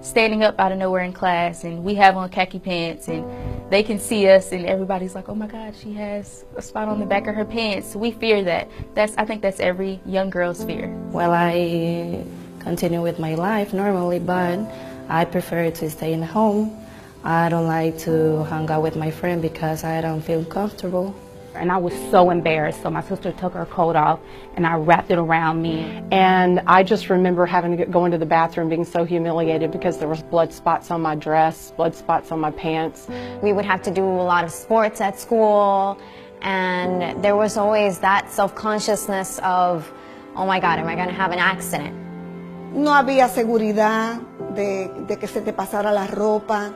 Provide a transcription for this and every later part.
standing up out of nowhere in class, and we have on khaki pants, and they can see us, and everybody's like, oh my God, she has a spot on the back of her pants. We fear that. I think that's every young girl's fear. Well, I continue with my life normally, but I prefer to stay in home. I don't like to hang out with my friend because I don't feel comfortable. And I was so embarrassed, so my sister took her coat off and I wrapped it around me. And I just remember having to go into the bathroom being so humiliated because there was blood spots on my dress, blood spots on my pants. We would have to do a lot of sports at school, and there was always that self-consciousness of, oh my God, am I going to have an accident? No había seguridad de que se te pasara la ropa.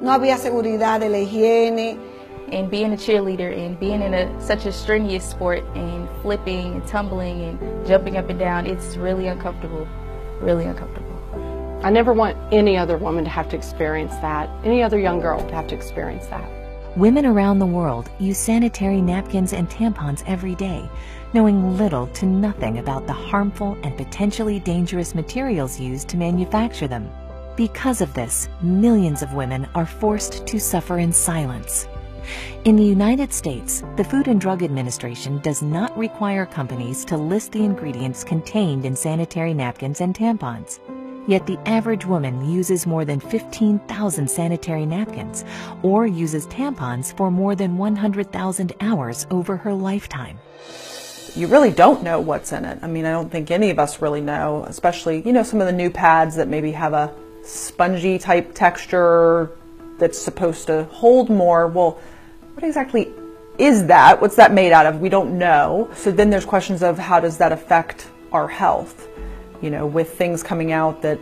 No había seguridad de la higiene. And being a cheerleader and being in such a strenuous sport and flipping and tumbling and jumping up and down, it's really uncomfortable, really uncomfortable. I never want any other woman to have to experience that, any other young girl to have to experience that. Women around the world use sanitary napkins and tampons every day, knowing little to nothing about the harmful and potentially dangerous materials used to manufacture them. Because of this, millions of women are forced to suffer in silence. In the United States, the Food and Drug Administration does not require companies to list the ingredients contained in sanitary napkins and tampons. Yet the average woman uses more than 15,000 sanitary napkins or uses tampons for more than 100,000 hours over her lifetime. You really don't know what's in it. I mean, I don't think any of us really know, especially, some of the new pads that maybe have a spongy type texture that's supposed to hold more. Well, what exactly is that? What's that made out of? We don't know. So then there's questions of how does that affect our health? With things coming out that,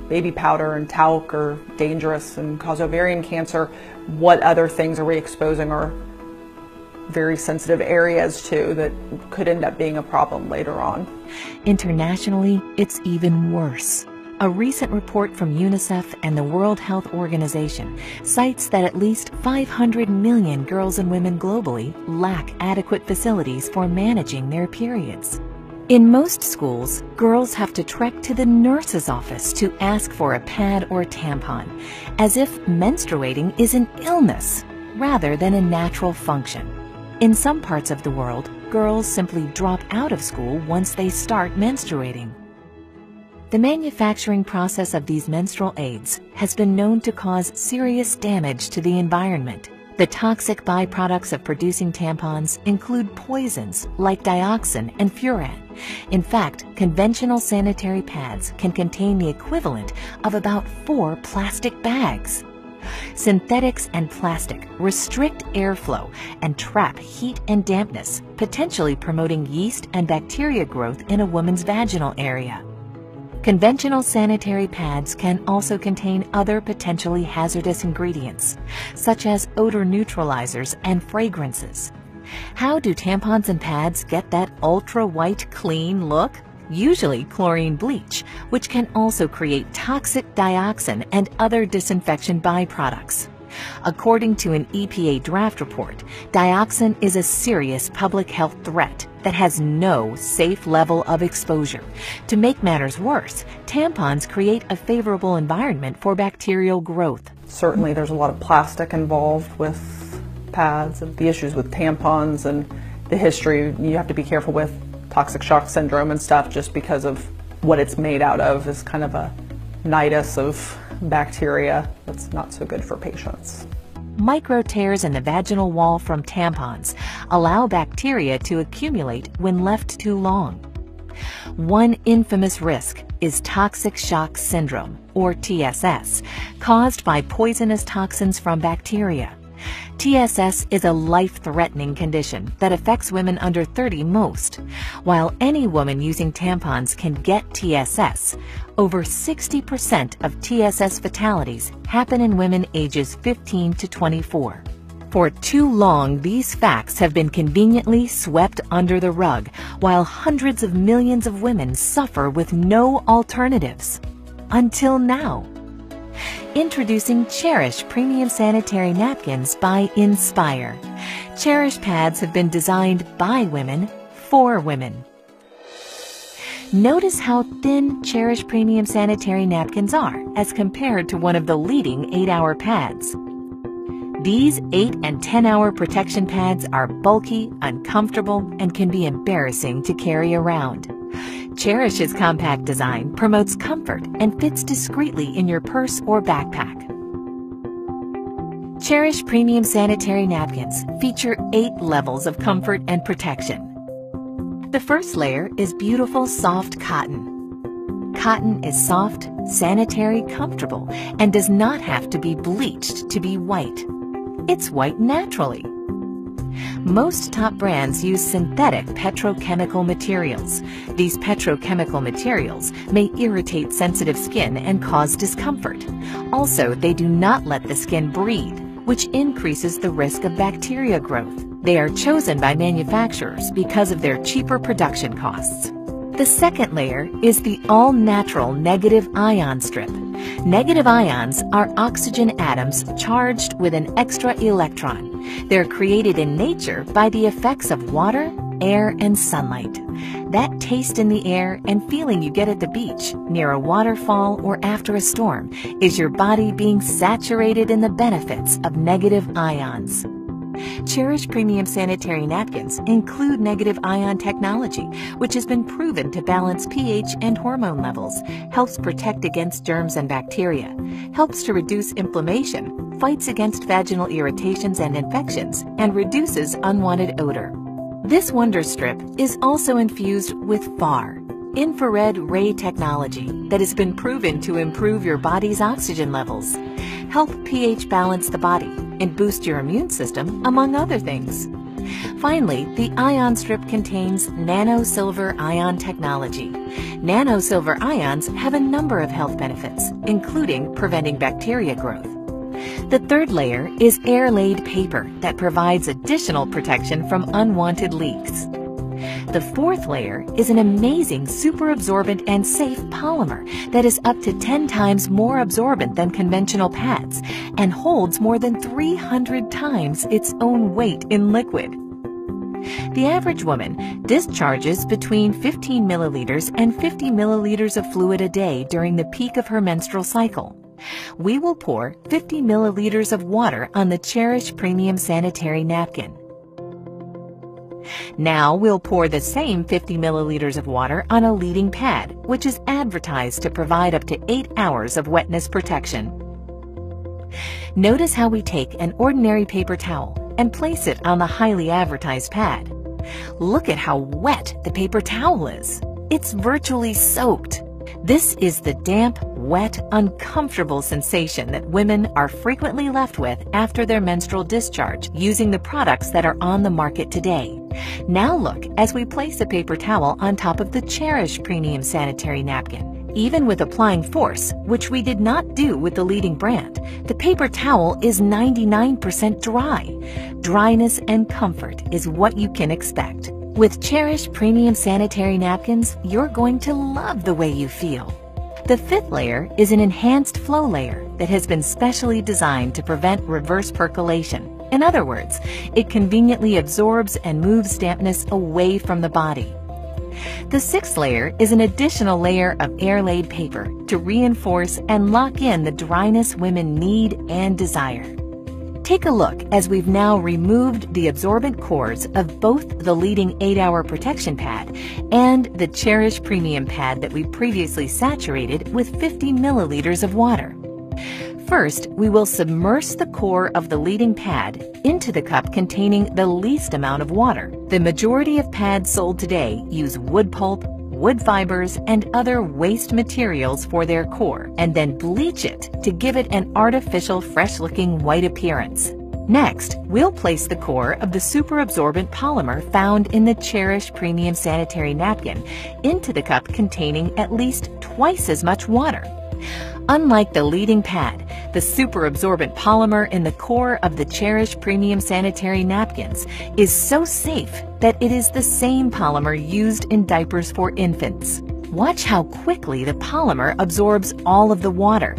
baby powder and talc are dangerous and cause ovarian cancer, what other things are we exposing our very sensitive areas to that could end up being a problem later on? Internationally, it's even worse. A recent report from UNICEF and the World Health Organization cites that at least 500 million girls and women globally lack adequate facilities for managing their periods. In most schools, girls have to trek to the nurse's office to ask for a pad or tampon, as if menstruating is an illness rather than a natural function. In some parts of the world, girls simply drop out of school once they start menstruating. The manufacturing process of these menstrual aids has been known to cause serious damage to the environment. The toxic byproducts of producing tampons include poisons like dioxin and furan. In fact, conventional sanitary pads can contain the equivalent of about 4 plastic bags. Synthetics and plastic restrict airflow and trap heat and dampness, potentially promoting yeast and bacteria growth in a woman's vaginal area. Conventional sanitary pads can also contain other potentially hazardous ingredients, such as odor neutralizers and fragrances. How do tampons and pads get that ultra-white clean look? Usually chlorine bleach, which can also create toxic dioxin and other disinfection byproducts. According to an EPA draft report, dioxin is a serious public health threat that has no safe level of exposure. To make matters worse, tampons create a favorable environment for bacterial growth. Certainly there's a lot of plastic involved with pads and the issues with tampons and the history. You have to be careful with toxic shock syndrome and stuff just because of what it's made out of is kind of a nidus of bacteria that's not so good for patients. Micro tears in the vaginal wall from tampons allow bacteria to accumulate when left too long. One infamous risk is toxic shock syndrome, or TSS, caused by poisonous toxins from bacteria. TSS is a life-threatening condition that affects women under 30 most. While any woman using tampons can get TSS, over 60% of TSS fatalities happen in women ages 15 to 24. For too long, these facts have been conveniently swept under the rug, while hundreds of millions of women suffer with no alternatives. Until now. Introducing Cherish Premium Sanitary Napkins by nSpire. Cherish pads have been designed by women for women. Notice how thin Cherish Premium Sanitary Napkins are as compared to one of the leading 8-hour pads. These 8 and 10-hour protection pads are bulky, uncomfortable, and can be embarrassing to carry around. Cherish's compact design promotes comfort and fits discreetly in your purse or backpack. Cherish Premium Sanitary Napkins feature 8 levels of comfort and protection. The first layer is beautiful, soft cotton. Cotton is soft, sanitary, comfortable, and does not have to be bleached to be white. It's white naturally. Most top brands use synthetic petrochemical materials. These petrochemical materials may irritate sensitive skin and cause discomfort. Also, they do not let the skin breathe, which increases the risk of bacteria growth. They are chosen by manufacturers because of their cheaper production costs. The second layer is the all-natural negative ion strip. Negative ions are oxygen atoms charged with an extra electron. They're created in nature by the effects of water, air, and sunlight. That taste in the air and feeling you get at the beach, near a waterfall, or after a storm is your body being saturated in the benefits of negative ions. Cherish Premium Sanitary Napkins include negative ion technology, which has been proven to balance pH and hormone levels, helps protect against germs and bacteria, helps to reduce inflammation, fights against vaginal irritations and infections, and reduces unwanted odor. This wonder strip is also infused with FAR, infrared ray technology, that has been proven to improve your body's oxygen levels, help pH balance the body, and boost your immune system, among other things. Finally, the ion strip contains nano-silver ion technology. Nano-silver ions have a number of health benefits, including preventing bacteria growth. The third layer is air-laid paper that provides additional protection from unwanted leaks. The fourth layer is an amazing super absorbent and safe polymer that is up to 10 times more absorbent than conventional pads and holds more than 300 times its own weight in liquid. The average woman discharges between 15 milliliters and 50 milliliters of fluid a day during the peak of her menstrual cycle. We will pour 50 milliliters of water on the Cherish Premium Sanitary Napkin. Now we'll pour the same 50 milliliters of water on a leading pad, which is advertised to provide up to 8 hours of wetness protection. Notice how we take an ordinary paper towel and place it on the highly advertised pad. Look at how wet the paper towel is. It's virtually soaked. This is the damp, wet, uncomfortable sensation that women are frequently left with after their menstrual discharge using the products that are on the market today. Now look as we place a paper towel on top of the Cherish Premium Sanitary Napkin. Even with applying force, which we did not do with the leading brand, the paper towel is 99% dry. Dryness and comfort is what you can expect. With Cherish Premium Sanitary Napkins, you're going to love the way you feel. The fifth layer is an enhanced flow layer that has been specially designed to prevent reverse percolation. In other words, it conveniently absorbs and moves dampness away from the body. The sixth layer is an additional layer of air-laid paper to reinforce and lock in the dryness women need and desire. Take a look as we've now removed the absorbent cores of both the leading 8-hour protection pad and the Cherish Premium pad that we previously saturated with 50 milliliters of water. First, we will submerge the core of the leading pad into the cup containing the least amount of water. The majority of pads sold today use wood pulp, wood fibers, and other waste materials for their core, and then bleach it to give it an artificial, fresh-looking white appearance. Next, we'll place the core of the super absorbent polymer found in the Cherish Premium Sanitary Napkin into the cup containing at least twice as much water. Unlike the leading pad, the super absorbent polymer in the core of the Cherish Premium Sanitary Napkins is so safe that it is the same polymer used in diapers for infants. Watch how quickly the polymer absorbs all of the water.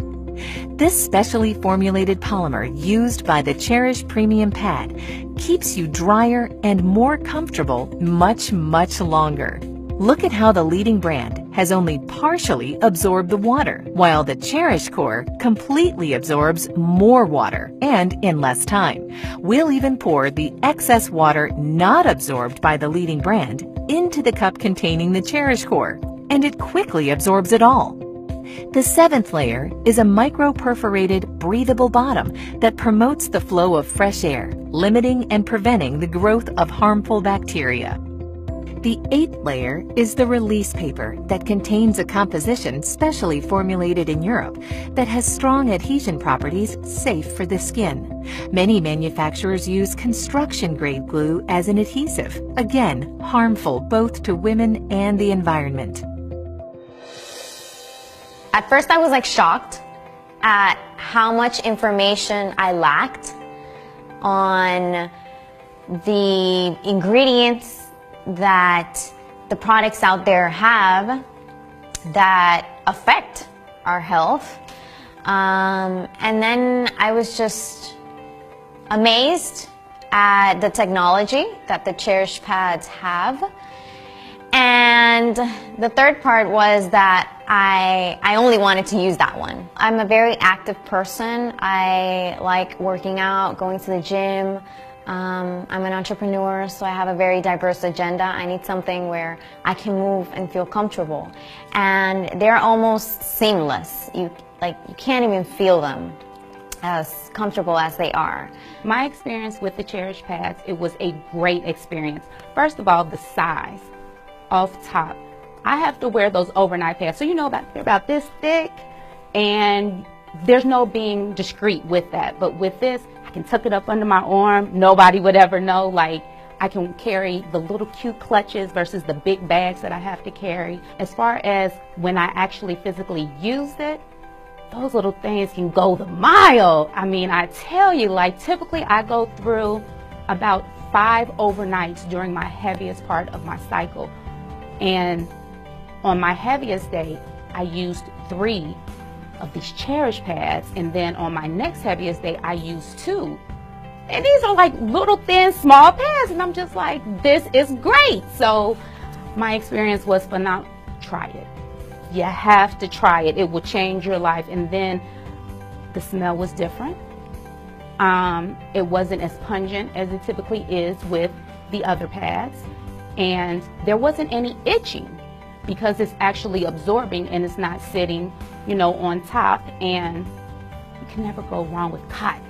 This specially formulated polymer used by the Cherish Premium pad keeps you drier and more comfortable much, much longer. Look at how the leading brand has only partially absorbed the water, while the Cherish core completely absorbs more water and in less time. We'll even pour the excess water not absorbed by the leading brand into the cup containing the Cherish core, and it quickly absorbs it all. The seventh layer is a micro-perforated, breathable bottom that promotes the flow of fresh air, limiting and preventing the growth of harmful bacteria. The eighth layer is the release paper that contains a composition specially formulated in Europe that has strong adhesion properties safe for the skin. Many manufacturers use construction-grade glue as an adhesive, again, harmful both to women and the environment. At first I was like shocked at how much information I lacked on the ingredients that the products out there have that affect our health. And then I was just amazed at the technology that the Cherish pads have. And the third part was that I only wanted to use that one. I'm a very active person. I like working out, going to the gym. I'm an entrepreneur, so I have a very diverse agenda. I need something where I can move and feel comfortable. And they're almost seamless. You can't even feel them as comfortable as they are. My experience with the Cherish pads, it was a great experience. First of all, the size off top. I have to wear those overnight pads, so you know they're about this thick, and there's no being discreet with that. But with this, I can tuck it up under my arm. Nobody would ever know. Like, I can carry the little cute clutches versus the big bags that I have to carry. As far as when I actually physically use it, those little things can go the mile. I mean, I tell you, like, typically I go through about 5 overnights during my heaviest part of my cycle. And on my heaviest day, I used 3 of these Cherish pads, and then on my next heaviest day, I used 2. And these are like little thin, small pads, and I'm just like, this is great. So my experience was phenomenal. Try it. You have to try it. It will change your life. And then the smell was different. It wasn't as pungent as it typically is with the other pads. And there wasn't any itching because it's actually absorbing and it's not sitting, you know, on top. And you can never go wrong with cotton.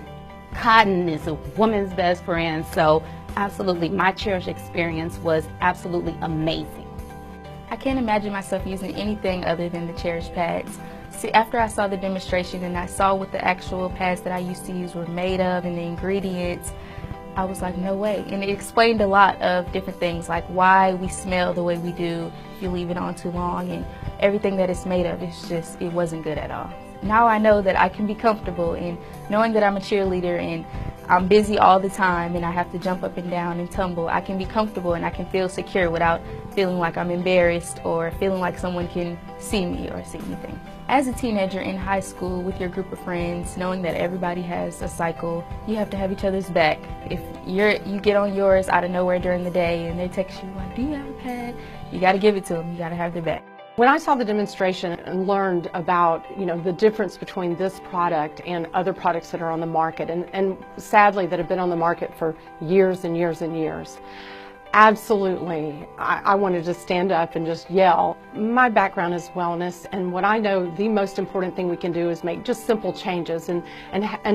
Cotton is a woman's best friend. So absolutely, my Cherish experience was absolutely amazing. I can't imagine myself using anything other than the Cherish pads. See, after I saw the demonstration and I saw what the actual pads that I used to use were made of and the ingredients, I was like, no way. And it explained a lot of different things, like why we smell the way we do if you leave it on too long, and everything that it's made of. It's just, it wasn't good at all. Now I know that I can be comfortable in knowing that I'm a cheerleader and I'm busy all the time and I have to jump up and down and tumble. I can be comfortable and I can feel secure without feeling like I'm embarrassed or feeling like someone can see me or see anything. As a teenager in high school with your group of friends, knowing that everybody has a cycle, you have to have each other's back. If you get on yours out of nowhere during the day and they text you like, do you have a pad? You got to give it to them. You got to have their back. When I saw the demonstration and learned about, you know, the difference between this product and other products that are on the market, and sadly that have been on the market for years and years and years, absolutely, I wanted to stand up and just yell. My background is wellness, and what I know the most important thing we can do is make just simple changes, and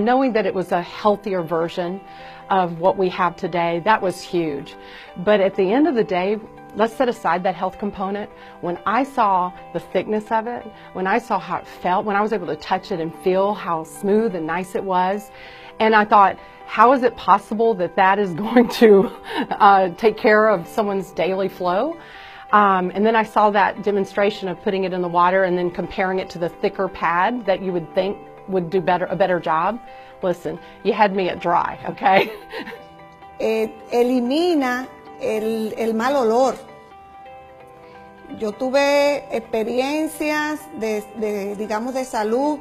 knowing that it was a healthier version of what we have today, that was huge. But at the end of the day, let's set aside that health component. When I saw the thickness of it, when I saw how it felt, when I was able to touch it and feel how smooth and nice it was, and I thought, how is it possible that that is going to take care of someone's daily flow? And then I saw that demonstration of putting it in the water and then comparing it to the thicker pad that you would think would do a better job. Listen, you had me at dry, okay? Elimina el mal olor. Yo tuve experiencias digamos, de salud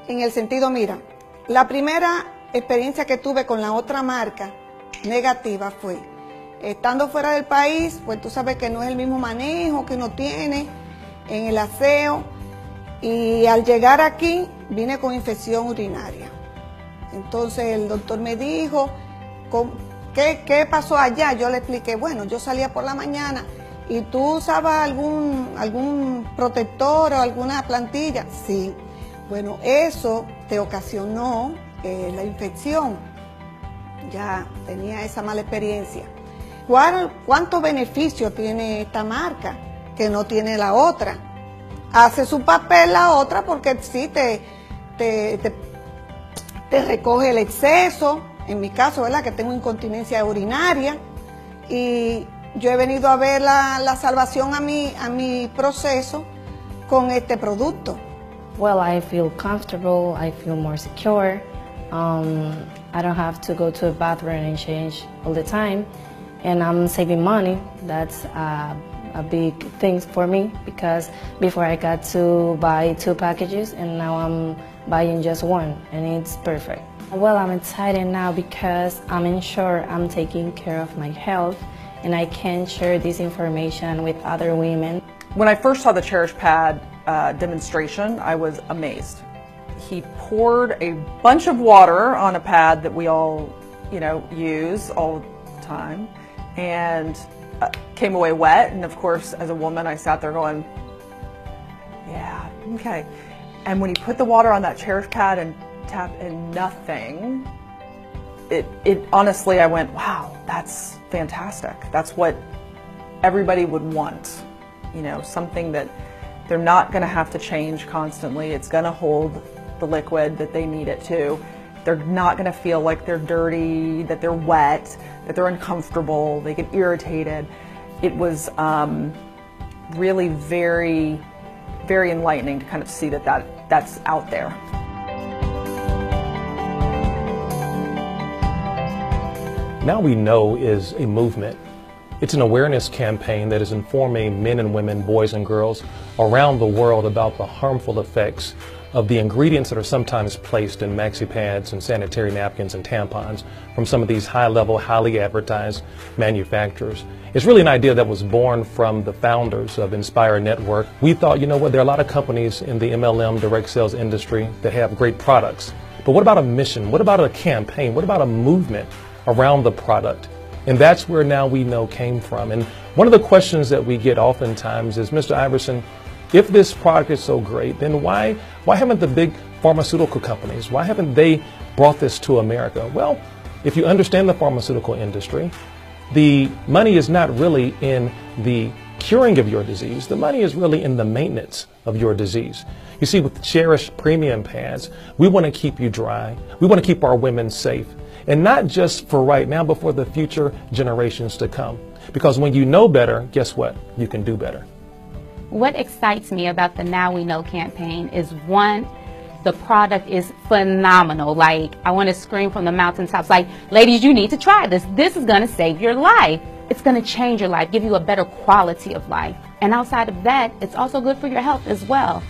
en el sentido, mira, la primera experiencia que tuve con la otra marca negativa fue Estando fuera del país, pues tú sabes que no es el mismo manejo que uno tiene en el aseo. Y al llegar aquí, vine con infección urinaria. Entonces el doctor me dijo, ¿qué pasó allá? Yo le expliqué, bueno, yo salía por la mañana y tú usabas algún protector o alguna plantilla. Sí, bueno, eso te ocasionó la infección. Ya tenía esa mala experiencia. ¿Cuántos beneficios tiene esta marca que no tiene la otra? Hace su papel la otra porque sí te recoge el exceso, en mi caso, ¿verdad? Que tengo incontinencia urinaria, y yo he venido a ver la salvación a mi proceso con este producto. Well, I feel comfortable, I feel more secure. I don't have to go to the bathroom and change all the time, and I'm saving money. That's a big thing for me, because before I got to buy 2 packages and now I'm buying just 1, and it's perfect. Well, I'm excited now because I'm sure I'm taking care of my health and I can share this information with other women. When I first saw the Cherish Pad demonstration, I was amazed. He poured a bunch of water on a pad that we all, use all the time, and came away wet. And of course, as a woman, I sat there going, yeah, okay. And when he put the water on that Cherish Pad and tapped and nothing, it honestly, I went, wow, that's fantastic. That's what everybody would want. Something that they're not going to have to change constantly. It's going to hold the liquid that they need it to. They're not going to feel like they're dirty, that they're wet, that they're uncomfortable, they get irritated. It was really very, very enlightening to kind of see that's out there. Now We Know is a movement. It's an awareness campaign that is informing men and women, boys and girls around the world about the harmful effects of the ingredients that are sometimes placed in maxi pads and sanitary napkins and tampons from some of these high-level, highly advertised manufacturers. It's really an idea that was born from the founders of nSpire Network. We thought, there are a lot of companies in the MLM direct sales industry that have great products. But what about a mission? What about a campaign? What about a movement around the product? And that's where Now We Know came from. And one of the questions that we get oftentimes is, Mr. Iverson, if this product is so great, then why haven't the big pharmaceutical companies, why haven't they brought this to America? Well, if you understand the pharmaceutical industry, the money is not really in the curing of your disease. The money is really in the maintenance of your disease. You see, with Cherish premium pads, we want to keep you dry. We want to keep our women safe. And not just for right now, but for the future generations to come. Because when you know better, guess what? You can do better. What excites me about the Now We Know campaign is, one, the product is phenomenal. Like, I want to scream from the mountaintops, like, ladies, you need to try this. This is going to save your life. It's going to change your life, give you a better quality of life. And outside of that, it's also good for your health as well.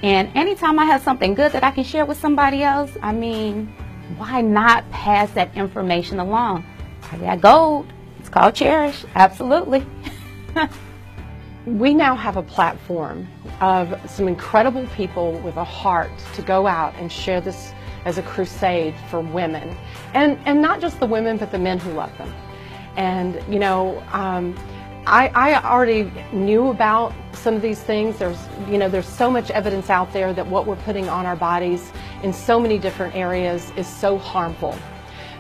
And anytime I have something good that I can share with somebody else, I mean, why not pass that information along? I got gold. It's called Cherish. Absolutely. We now have a platform of some incredible people with a heart to go out and share this as a crusade for women. And not just the women, but the men who love them. And, I already knew about some of these things. There's so much evidence out there that what we're putting on our bodies in so many different areas is so harmful.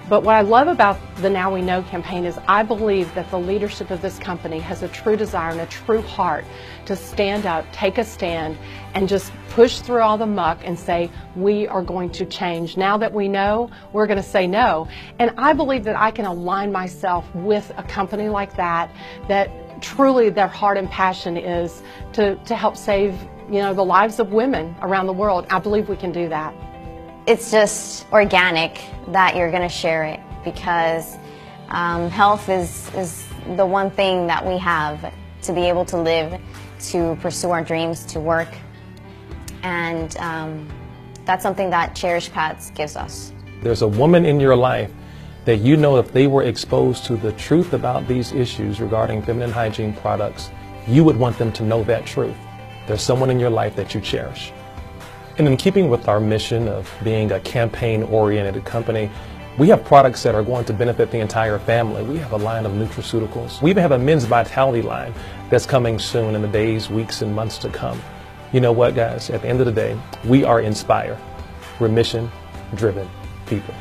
But what I love about the Now We Know campaign is I believe that the leadership of this company has a true desire and a true heart to stand up, take a stand, and just push through all the muck and say, we are going to change. Now that we know, we're going to say no. And I believe that I can align myself with a company like that truly their heart and passion is to help save, the lives of women around the world. I believe we can do that. It's just organic that you're going to share it, because health is the one thing that we have to be able to live, to pursue our dreams, to work. And that's something that Cherish Pads gives us. There's a woman in your life that you know if they were exposed to the truth about these issues regarding feminine hygiene products, you would want them to know that truth. There's someone in your life that you cherish. And in keeping with our mission of being a campaign-oriented company, we have products that are going to benefit the entire family. We have a line of nutraceuticals. We even have a men's vitality line that's coming soon in the days, weeks, and months to come. You know what, guys? At the end of the day, we are nSpire. We're mission-driven people.